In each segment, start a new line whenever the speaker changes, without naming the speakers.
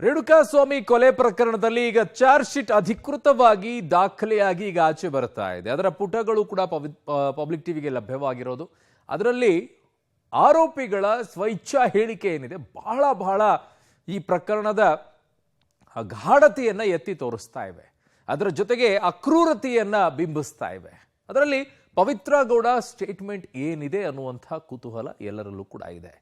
ರೇಣುಕಾಸ್ವಾಮಿ ಕೊಲೆ ಪ್ರಕರಣದಲ್ಲಿ ಈಗ ಚಾರ್ಜ್ ಶೀಟ್ ಅಧಿಕೃತವಾಗಿ ದಾಖಲೆಯಾಗಿ ಈಗ ಆಚೆ ಬರ್ತಾ ಇದೆ. ಅದರ ಪುಟಗಳು ಕೂಡ ಪಬ್ಲಿಕ್ ಟಿವಿಗೆ ಲಭ್ಯವಾಗಿರೋದು. ಅದರಲ್ಲಿ ಆರೋಪಿಗಳ ಸ್ವಇಚ್ಛಾ ಹೇಳಿಕೆ ಏನಿದೆ ಬಹಳ ಈ ಪ್ರಕರಣದ ಗಾಢತೆಯನ್ನ ಎತ್ತಿ ತೋರಿಸ್ತಾ ಇವೆ. ಅದರ ಜೊತೆಗೆ ಅಕ್ರೂರತೆಯನ್ನ ಬಿಂಬಿಸ್ತಾ ಇವೆ. ಅದರಲ್ಲಿ ಪವಿತ್ರ ಗೌಡ ಸ್ಟೇಟ್ಮೆಂಟ್ ಏನಿದೆ ಅನ್ನುವಂಥ ಕುತೂಹಲ ಎಲ್ಲರಲ್ಲೂ ಕೂಡ ಇದೆ.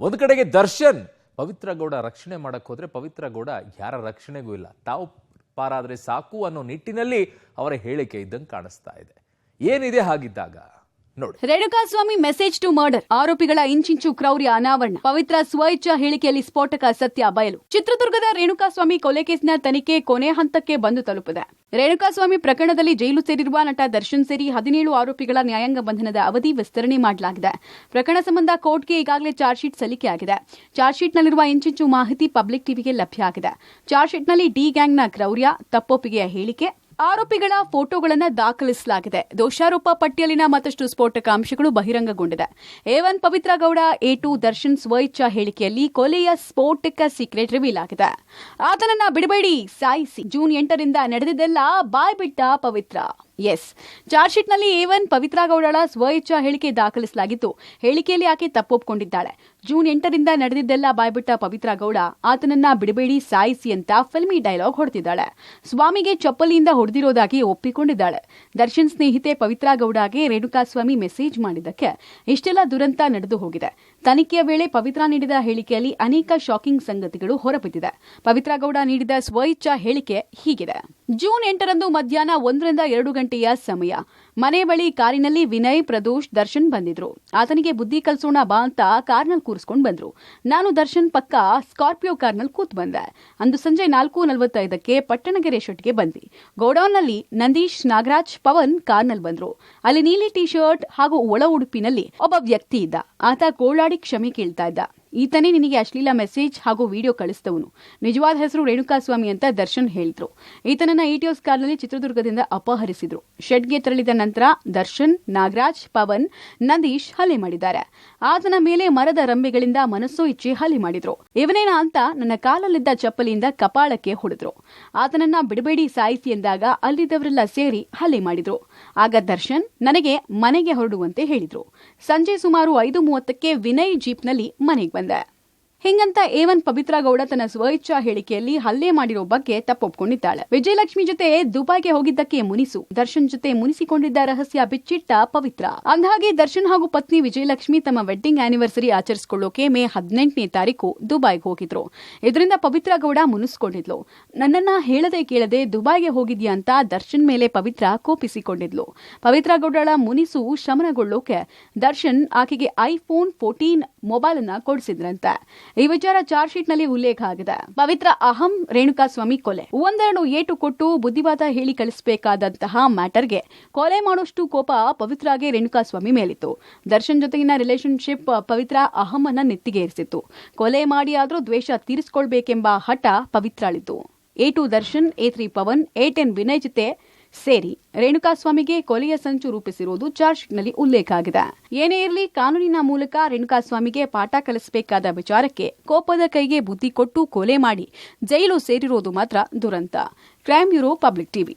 ಒಂದು ಕಡೆಗೆ ದರ್ಶನ್ ಪವಿತ್ರ ಗೌಡ ರಕ್ಷಣೆ ಮಾಡಕ್ ಹೋದ್ರೆ ಪವಿತ್ರ ಗೌಡ ಯಾರ ರಕ್ಷಣೆಗೂ ಇಲ್ಲ, ತಾವು ಪಾರಾದ್ರೆ ಸಾಕು ಅನ್ನೋ ನಿಟ್ಟಿನಲ್ಲಿ ಅವರ ಹೇಳಿಕೆ ಇದ್ದಂಗೆ ಕಾಣಿಸ್ತಾ ಇದೆ. ಏನಿದೆ ಹಾಗಿದ್ದಾಗ ನೋಡಿ.
ರೇಣುಕಾಸ್ವಾಮಿ ಮೆಸೇಜ್ ಟು ಮರ್ಡರ್, ಆರೋಪಿಗಳ ಇಂಚಿಂಚು ಕ್ರೌರ್ಯ ಅನಾವರಣ, ಪವಿತ್ರ ಸ್ವಇಚ್ಛಾ ಹೇಳಿಕೆಯಲ್ಲಿ ಸ್ಫೋಟಕ ಸತ್ಯ ಬಯಲು. ಚಿತ್ರದುರ್ಗದ ರೇಣುಕಾಸ್ವಾಮಿ ಕೊಲೆ ಕೇಸ್ನ ತನಿಖೆ ಕೊನೆ ಹಂತಕ್ಕೆ ಬಂದು ತಲುಪಿದೆ. ರೇಣುಕಾಸ್ವಾಮಿ ಪ್ರಕರಣದಲ್ಲಿ ಜೈಲು ಸೇರಿರುವ ನಟ ದರ್ಶನ್ ಸೇರಿ 17 ಆರೋಪಿಗಳ ನ್ಯಾಯಾಂಗ ಬಂಧನದ ಅವಧಿ ವಿಸ್ತರಣೆ ಮಾಡಲಾಗಿದೆ. ಪ್ರಕರಣ ಸಂಬಂಧ ಕೋರ್ಟ್ಗೆ ಈಗಾಗಲೇ ಚಾರ್ಜ್ ಶೀಟ್ ಸಲ್ಲಿಕೆಯಾಗಿದೆ. ಚಾರ್ಜ್ ಶೀಟ್ನಲ್ಲಿರುವ ಇಂಚಿಂಚು ಮಾಹಿತಿ ಪಬ್ಲಿಕ್ ಟಿವಿಗೆ ಲಭ್ಯ ಆಗಿದೆ. ಚಾರ್ಜ್ ಶೀಟ್ನಲ್ಲಿ ಡಿ ಗ್ಯಾಂಗ್ನ ಕ್ರೌರ್ಯ, ತಪ್ಪೊಪ್ಪಿಗೆಯ ಹೇಳಿಕೆ, ಆರೋಪಿಗಳ ಫೋಟೋಗಳನ್ನು ದಾಖಲಿಸಲಾಗಿದೆ. ದೋಷಾರೋಪ ಪಟ್ಟಿಯಲ್ಲಿನ ಮತ್ತಷ್ಟು ಸ್ಫೋಟಕ ಅಂಶಗಳು ಬಹಿರಂಗಗೊಂಡಿದೆ. A1 ಪವಿತ್ರ ಗೌಡ, A2 ದರ್ಶನ್ ಸ್ವಇಚ್ಛಾ ಹೇಳಿಕೆಯಲ್ಲಿ ಕೊಲೆಯ ಸ್ಫೋಟಕ ಸೀಕ್ರೆಟ್ ರಿವೀಲ್ ಆಗಿದೆ. ಆತನನ್ನ ಬಿಡಬೇಡಿ, ಸಾಯಿಸಿ. ಜೂನ್ 8ರಿಂದ ನಡೆದಿದ್ದೆಲ್ಲ ಬಾಯ್ಬಿಟ್ಟ ಪವಿತ್ರ. ಎಸ್, ಚಾರ್ಜ್ ಶೀಟ್ನಲ್ಲಿ A1 ಪವಿತ್ರ ಗೌಡಳ ಸ್ವಇಚ್ಛಾ ಹೇಳಿಕೆ ದಾಖಲಿಸಲಾಗಿದ್ದು, ಹೇಳಿಕೆಯಲ್ಲಿ ಆಕೆ ತಪ್ಪೊಪ್ಪಿಕೊಂಡಿದ್ದಾಳೆ. ಜೂನ್ 8ರಿಂದ ನಡೆದಿದ್ದೆಲ್ಲ ಬಾಯ್ಬಿಟ್ಟ ಪವಿತ್ರ ಗೌಡ ಆತನನ್ನ ಬಿಡಬೇಡಿ, ಸಾಯಿಸಿ ಅಂತ ಫಿಲ್ಮಿ ಡೈಲಾಗ್ ಹೊಡೆದಿದ್ದಾಳೆ. ಸ್ವಾಮಿಗೆ ಚಪ್ಪಲಿಯಿಂದ ಹೊಡೆದಿರೋದಾಗಿ ಒಪ್ಪಿಕೊಂಡಿದ್ದಾಳೆ. ದರ್ಶನ್ ಸ್ನೇಹಿತೆ ಪವಿತ್ರ ಗೌಡಗೆ ರೇಣುಕಾಸ್ವಾಮಿ ಮೆಸೇಜ್ ಮಾಡಿದ್ದಕ್ಕೆ ಇಷ್ಟೆಲ್ಲ ದುರಂತ ನಡೆದು ಹೋಗಿದೆ. ತನಿಖೆಯ ವೇಳೆ ಪವಿತ್ರ ನೀಡಿದ ಹೇಳಿಕೆಯಲ್ಲಿ ಅನೇಕ ಶಾಕಿಂಗ್ ಸಂಗತಿಗಳು ಹೊರಬಿದ್ದಿದೆ. ಪವಿತ್ರ ಗೌಡ ನೀಡಿದ ಸ್ವಇಚ್ಛಾ ಹೇಳಿಕೆ ಹೀಗಿದೆ. ಜೂನ್ 8ರಂದು ಮಧ್ಯಾಹ್ನ 1ರಿಂದ 2 ಗಂಟೆಯ ಸಮಯ. ಮನೆ ಬಳಿ ಕಾರಿನಲ್ಲಿ ವಿನಯ್, ಪ್ರದೋಷ್, ದರ್ಶನ್ ಬಂದಿದ್ರು. ಆತನಿಗೆ ಬುದ್ಧಿ ಕಲ್ಸೋಣ ಬಾ ಅಂತ ಕಾರ್ನಲ್ಲಿ ಕೂರಿಸ್ಕೊಂಡು ಬಂದ್ರು. ನಾನು ದರ್ಶನ್ ಪಕ್ಕ ಸ್ಕಾರ್ಪಿಯೋ ಕಾರ್ನಲ್ಲಿ ಕೂತ್ ಬಂದೆ. ಅಂದು ಸಂಜೆ 4:45ಕ್ಕೆ ಪಟ್ಟಣಗೆರೆ ಶೆಟ್ಗೆ ಬಂದ್ವಿ. ಗೋಡೌನ್ನಲ್ಲಿ ನಂದೀಶ್, ನಾಗರಾಜ್, ಪವನ್ ಕಾರ್ನಲ್ಲಿ ಬಂದ್ರು. ಅಲ್ಲಿ ನೀಲಿ ಟಿ ಶರ್ಟ್ ಹಾಗೂ ಒಳ ಉಡುಪಿನಲ್ಲಿ ಒಬ್ಬ ವ್ಯಕ್ತಿ ಇದ್ದ. ಆತ ಗೋಳಾಡಿ ಕ್ಷಮೆ ಕೇಳ್ತಾ ಇದ್ದ. ಈತನೇ ನಿನಗೆ ಅಶ್ಲೀಲ ಮೆಸೇಜ್ ಹಾಗೂ ವಿಡಿಯೋ ಕಳಿಸಿದವನು. ನಿಜವಾದ ಹೆಸರು ರೇಣುಕಾಸ್ವಾಮಿ ಅಂತ ದರ್ಶನ್ ಹೇಳಿದ್ರು. ಈತನನ್ನ ಇಟಿಯೋಸ್ ಕಾರ್ನಲ್ಲಿ ಚಿತ್ರದುರ್ಗದಿಂದ ಅಪಹರಿಸಿದ್ರು. ಶೆಡ್ಗೆ ತೆರಳಿದ ನಂತರ ದರ್ಶನ್, ನಾಗರಾಜ್, ಪವನ್, ನಂದೀಶ್ ಹಲ್ಲೆ ಮಾಡಿದ್ದಾರೆ. ಆತನ ಮೇಲೆ ಮರದ ರಂಬೆಗಳಿಂದ ಮನಸ್ಸೋ ಇಚ್ಛೆ ಹಲ್ಲೆ ಮಾಡಿದ್ರು. ಇವನೇನಾ ಅಂತ ನನ್ನ ಕಾಲಲ್ಲಿದ್ದ ಚಪ್ಪಲಿಯಿಂದ ಕಪಾಳಕ್ಕೆ ಹೊಡೆದ್ರು. ಆತನನ್ನ ಬಿಡಬೇಡಿ, ಸಾಯಿಸಿ ಎಂದಾಗ ಅಲ್ಲಿದ್ದವರೆಲ್ಲ ಸೇರಿ ಹಲ್ಲೆ ಮಾಡಿದ್ರು. ಆಗ ದರ್ಶನ್ ನನಗೆ ಮನೆಗೆ ಹೊರಡುವಂತೆ ಹೇಳಿದ್ರು. ಸಂಜೆ ಸುಮಾರು 5:30ಕ್ಕೆ ವಿನಯ್ ಜೀಪ್ನಲ್ಲಿ ಮನೆಗೆ ಬಂದೆ. ಹಿಂಗಂತ A1 ಪವಿತ್ರ ಗೌಡ ತನ್ನ ಸ್ವಇಚ್ಛಾ ಹೇಳಿಕೆಯಲ್ಲಿ ಹಲ್ಲೆ ಮಾಡಿರೋ ಬಗ್ಗೆ ತಪ್ಪೊಪ್ಪಿಕೊಂಡಿದ್ದಾಳೆ. ವಿಜಯಲಕ್ಷ್ಮಿ ಜೊತೆ ದುಬೈಗೆ ಹೋಗಿದ್ದಕ್ಕೆ ಮುನಿಸು, ದರ್ಶನ್ ಜೊತೆ ಮುನಿಸಿಕೊಂಡಿದ್ದ ರಹಸ್ಯ ಬಿಚ್ಚಿಟ್ಟ ಪವಿತ್ರ. ಅಂದಹಾಗೆ ದರ್ಶನ್ ಹಾಗೂ ಪತ್ನಿ ವಿಜಯಲಕ್ಷ್ಮಿ ತಮ್ಮ ವೆಡ್ಡಿಂಗ್ ಆನಿವರ್ಸರಿ ಆಚರಿಸಿಕೊಳ್ಳೋಕೆ ಮೇ 18ನೇ ತಾರೀಕು ದುಬೈಗೆ ಹೋಗಿದ್ರು. ಇದರಿಂದ ಪವಿತ್ರ ಗೌಡ ಮುನಿಸ್ಕೊಂಡಿದ್ಲು. ನನ್ನನ್ನ ಹೇಳದೆ ಕೇಳದೆ ದುಬೈಗೆ ಹೋಗಿದ್ಯಾ ಅಂತ ದರ್ಶನ್ ಮೇಲೆ ಪವಿತ್ರ ಕೋಪಿಸಿಕೊಂಡಿದ್ಲು. ಪವಿತ್ರ ಗೌಡಳ ಮುನಿಸು ಶಮನಗೊಳ್ಳೋಕೆ ದರ್ಶನ್ ಆಕೆಗೆ iPhone 14 ಮೊಬೈಲ್ ಅನ್ನ ಕೊಡಿಸಿದ್ರಂತೆ. ಈ ವಿಚಾರ ಚಾರ್ಜ್ ಶೀಟ್ ನಲ್ಲಿ ಉಲ್ಲೇಖ ಆಗಿದೆ. ಪವಿತ್ರ ಅಹಂ ರೇಣುಕಾಸ್ವಾಮಿ ಕೊಲೆ, ಒಂದೆರಡು ಏಟು ಕೊಟ್ಟು ಬುದ್ಧಿವಾದ ಹೇಳಿ ಕಳಿಸಬೇಕಾದಂತಹ ಮ್ಯಾಟರ್ಗೆ ಕೊಲೆ ಮಾಡೋಷ್ಟು ಕೋಪ ಪವಿತ್ರಾಗೆ ರೇಣುಕಾಸ್ವಾಮಿ ಮೇಲಿತ್ತು. ದರ್ಶನ್ ಜೊತೆಗಿನ ರಿಲೇಶನ್ಶಿಪ್ ಪವಿತ್ರ ಅಹಂ ಅನ್ನ ನೆತ್ತಿಗೆ ಏರಿಸಿತ್ತು. ಕೊಲೆ ಮಾಡಿ ಆದ್ರೂ ದ್ವೇಷ ತೀರಿಸಿಕೊಳ್ಬೇಕೆಂಬ ಹಠ ಪವಿತ್ರಾಳಿತ್ತು. A2 Darshan, A3 Pavan, A10 Vinay ಜೊತೆ ಸೇರಿ ರೇಣುಕಾಸ್ವಾಮಿಗೆ ಕೊಲೆಯ ಸಂಚು ರೂಪಿಸಿರುವುದು ಚಾರ್ಜ್ ಶೀಟ್ನಲ್ಲಿ ಉಲ್ಲೇಖ ಆಗಿದೆ. ಏನೇ ಇರಲಿ, ಕಾನೂನಿನ ಮೂಲಕ ರೇಣುಕಾಸ್ವಾಮಿಗೆ ಪಾಠ ಕಲಿಸಬೇಕಾದ ವಿಚಾರಕ್ಕೆ ಕೋಪದ ಕೈಗೆ ಬುದ್ಧಿ ಕೊಟ್ಟು ಕೊಲೆ ಮಾಡಿ ಜೈಲು ಸೇರಿರೋದು ಮಾತ್ರ ದುರಂತ. Crime bureau, public TV.